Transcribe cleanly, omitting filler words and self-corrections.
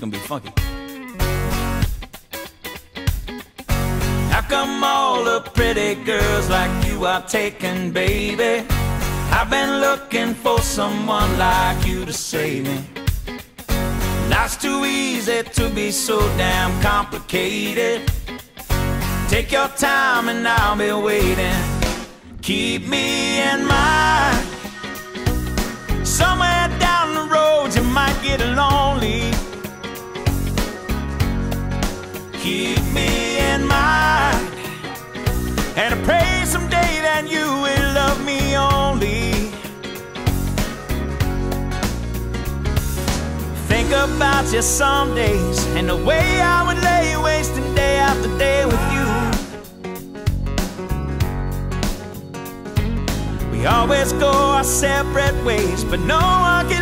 gonna be funky. How come all the pretty girls like you are taken, baby? I've been looking for someone like you to save me. Life's too easy to be so damn complicated. Take your time and I'll be waiting. Keep me in mind. Somewhere down the road you might get lonely. Keep me in mind, and I pray someday that you will love me only. Think about you some days and the way I would lay wasting day after day with you. We always go our separate ways, but no one can